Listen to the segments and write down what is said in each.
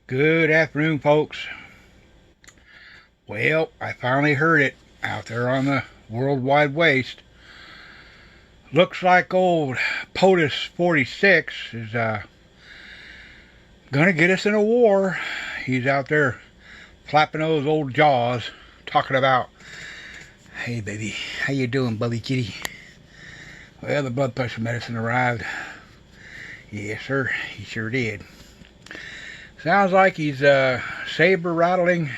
Good afternoon, folks. Well, I finally heard it out there on the World Wide Waste. Looks like old POTUS-46 is gonna get us in a war. He's out there flapping those old jaws, talking about, "Hey, baby, how you doing, Bubby Kitty?" Well, the blood pressure medicine arrived. Yes, sir, he sure did. Sounds like he's saber rattling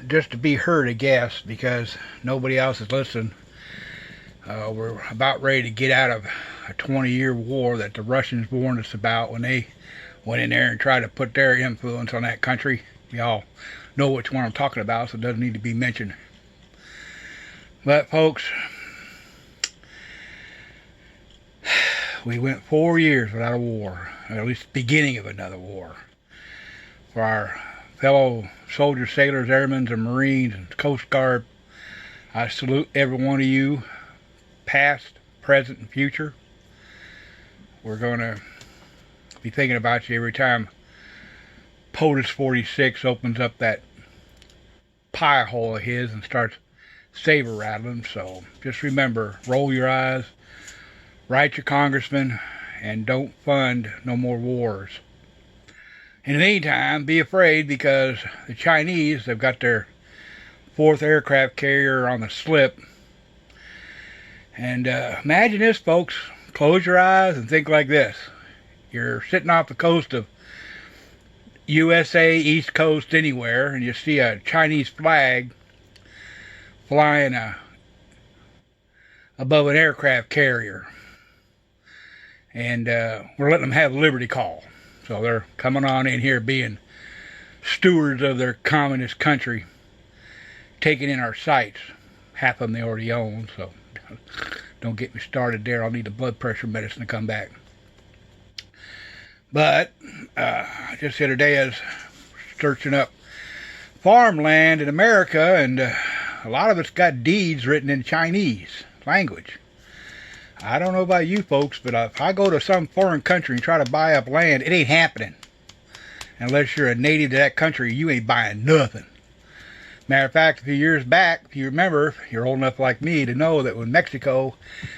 just to be heard, I guess, because nobody else is listening. We're about ready to get out of a 20-year war that the Russians warned us about when they went in there and tried to put their influence on that country. Y'all know which one I'm talking about, so it doesn't need to be mentioned. But folks, we went 4 years without a war, or at least the beginning of another war. For our fellow soldiers, sailors, airmen, and Marines, and Coast Guard, I salute every one of you, past, present, and future. We're going to be thinking about you every time POTUS-46 opens up that pie hole of his and starts saber rattling. So just remember, roll your eyes, write your congressman, and don't fund no more wars. In the meantime, be afraid, because the Chinese, they've got their 4th aircraft carrier on the slip. And imagine this, folks. Close your eyes and think like this. You're sitting off the coast of USA, East Coast, anywhere, and you see a Chinese flag flying above an aircraft carrier. And we're letting them have Liberty Call. So they're coming on in here being stewards of their communist country, taking in our sites. Half of them they already own, so don't get me started there. I'll need the blood pressure medicine to come back. But just the other day I was searching up farmland in America, and a lot of it's got deeds written in Chinese language. I don't know about you folks, but if I go to some foreign country and try to buy up land, it ain't happening. Unless you're a native to that country, you ain't buying nothing. Matter of fact, a few years back, if you remember, if you're old enough like me to know that when Mexico,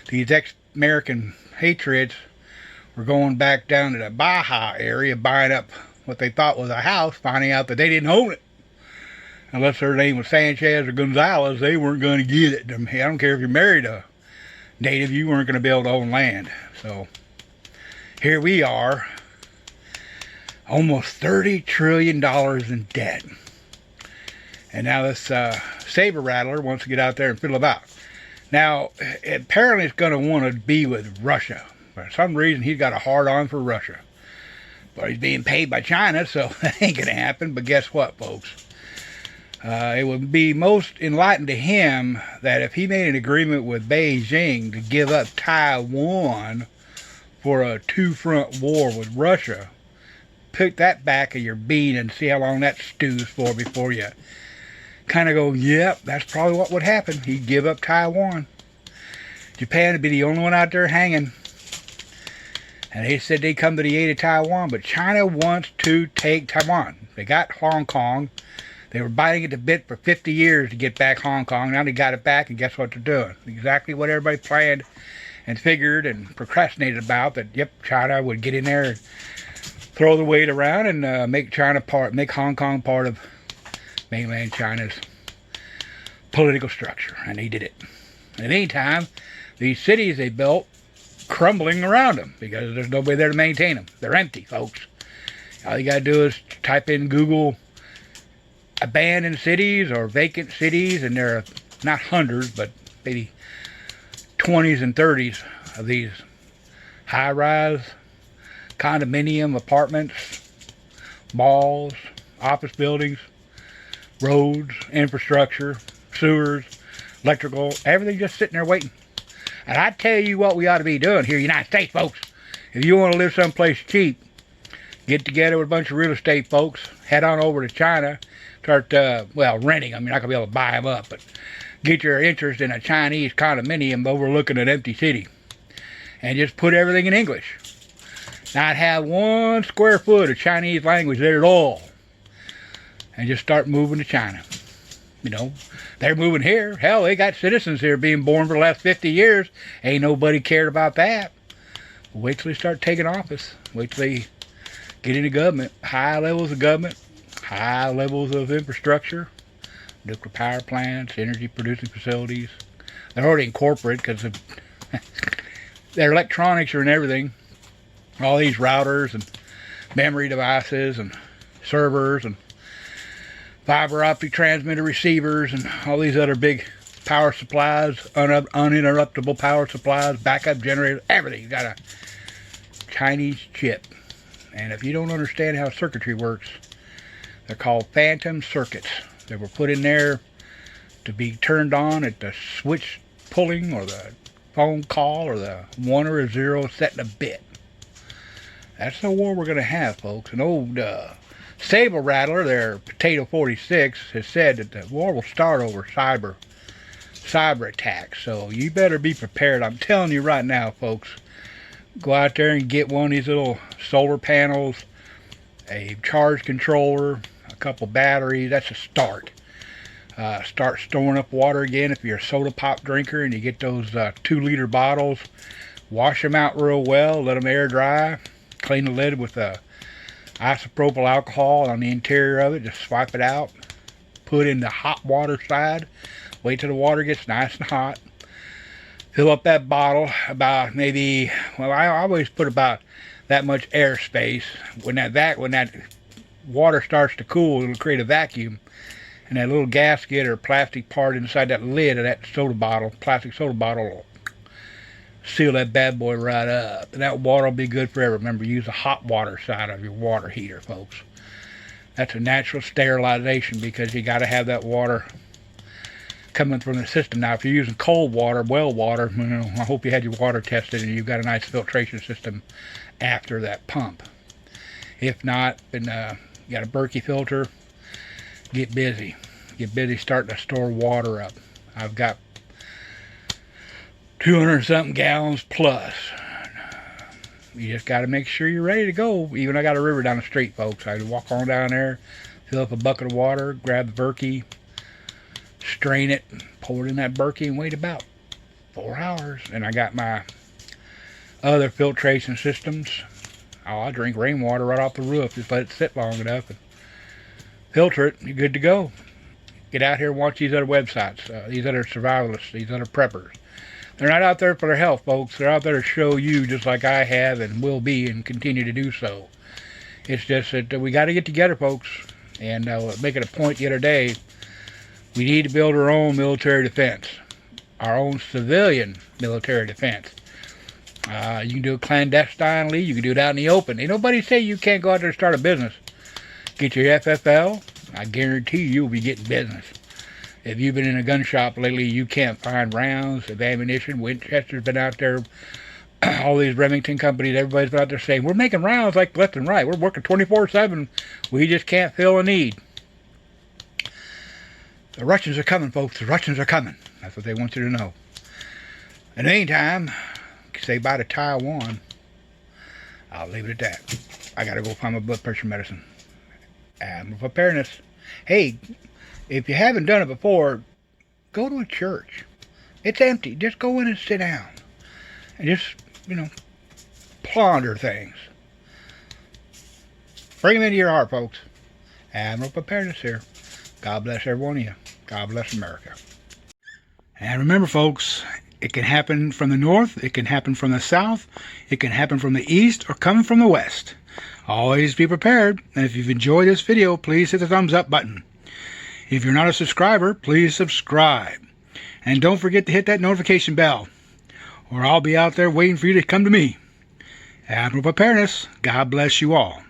these ex-American patriots were going back down to the Baja area, buying up what they thought was a house, finding out that they didn't own it. Unless their name was Sanchez or Gonzalez, they weren't going to get it. I don't care if you're married to native, you weren't going to be able to own land. So here we are, almost $30 trillion in debt. And now this saber rattler wants to get out there and fiddle about. Now, apparently it's going to want to be with Russia. For some reason, he's got a hard-on for Russia. But he's being paid by China, so that ain't going to happen. But guess what, folks? It would be most enlightened to him that if he made an agreement with Beijing to give up Taiwan for a two-front war with Russia, pick that back of your bean and see how long that stews for before you kind of go, yep, that's probably what would happen. He'd give up Taiwan. Japan would be the only one out there hanging. And they said they'd come to the aid of Taiwan, but China wants to take Taiwan. They got Hong Kong. They were biting at the bit for 50 years to get back Hong Kong. Now they got it back, and guess what they're doing? Exactly what everybody planned and figured and procrastinated about, that, yep, China would get in there and throw the weight around and make Hong Kong part of mainland China's political structure. And they did it. In the meantime, these cities they built crumbling around them because there's nobody there to maintain them. They're empty, folks. All you got to do is type in Google abandoned cities or vacant cities, and there are not hundreds, but maybe 20s and 30s of these high-rise condominium apartments, malls, office buildings, roads, infrastructure, sewers, electrical, everything just sitting there waiting. And I tell you what we ought to be doing here in the United States, folks. If you want to live someplace cheap, get together with a bunch of real estate folks, head on over to China, start, renting them. You're not going to be able to buy them up, but get your interest in a Chinese condominium overlooking an empty city. And just put everything in English. not have 1 square foot of Chinese language there at all, and just start moving to China. You know, they're moving here. Hell, they got citizens here being born for the last 50 years. Ain't nobody cared about that. Wait till they start taking office. Wait till they get into government. High levels of government, high levels of infrastructure, nuclear power plants, energy producing facilities. They're already in corporate because of their electronics are in everything. All these routers and memory devices and servers and fiber optic transmitter receivers and all these other big power supplies, uninterruptible power supplies, backup generators, everything. You got a Chinese chip. And if you don't understand how circuitry works, they're called phantom circuits. They were put in there to be turned on at the switch pulling or the phone call or the 1 or a 0 setting a bit. That's the war we're going to have, folks. An old saber rattler, their POTUS-46, has said that the war will start over cyber attacks. So you better be prepared. I'm telling you right now, folks. Go out there and get one of these little solar panels, a charge controller, a couple batteries. That's a start. Start storing up water again. If you're a soda pop drinker and you get those 2-liter bottles, wash them out real well, let them air dry, clean the lid with isopropyl alcohol on the interior of it, just swipe it out, put in the hot water side, wait till the water gets nice and hot, fill up that bottle about maybe, well, I always put about that much air space. When that water starts to cool, it'll create a vacuum, and that little gasket or plastic part inside that lid of that soda bottle, plastic soda bottle, will seal that bad boy right up. And that water will be good forever. Remember, use the hot water side of your water heater, folks. That's a natural sterilization because you got to have that water coming from the system. Now, if you're using cold water, well water, you know, I hope you had your water tested and you've got a nice filtration system after that pump. If not, then you got a Berkey filter. Get busy. Get busy starting to store water up. I've got 200-something gallons plus. You just got to make sure you're ready to go. Even I got a river down the street, folks. I walk on down there, fill up a bucket of water, grab the Berkey, strain it, pour it in that Berkey, and wait about 4 hours. And I got my other filtration systems. Oh, I drink rainwater right off the roof. Just let it sit long enough and filter it. You're good to go. Get out here and watch these other websites, these other survivalists, these other preppers. They're not out there for their health, folks. They're out there to show you, just like I have and will be and continue to do so. It's just that we got to get together, folks, and make it a point the other day. We need to build our own military defense, our own civilian military defense. You can do it clandestinely. You can do it out in the open. Ain't nobody say you can't go out there and start a business. Get your FFL. I guarantee you'll be getting business. If you've been in a gun shop lately, you can't find rounds of ammunition. Winchester's been out there. All these Remington companies, everybody's been out there saying, we're making rounds like left and right. We're working 24/7. We just can't fill a need. The Russians are coming, folks. The Russians are coming. That's what they want you to know. In the meantime, say bye to Taiwan. I'll leave it at that. I got to go find my blood pressure medicine. And preparedness. Hey, if you haven't done it before, go to a church. It's empty. Just go in and sit down. And just, ponder things. Bring them into your heart, folks. Admiral Preparedness here. God bless every one of you. God bless America. And remember, folks, it can happen from the north. It can happen from the south. It can happen from the east or coming from the west. Always be prepared. And if you've enjoyed this video, please hit the thumbs up button. If you're not a subscriber, please subscribe. And don't forget to hit that notification bell, or I'll be out there waiting for you to come to me. Admiral Preparedness, God bless you all.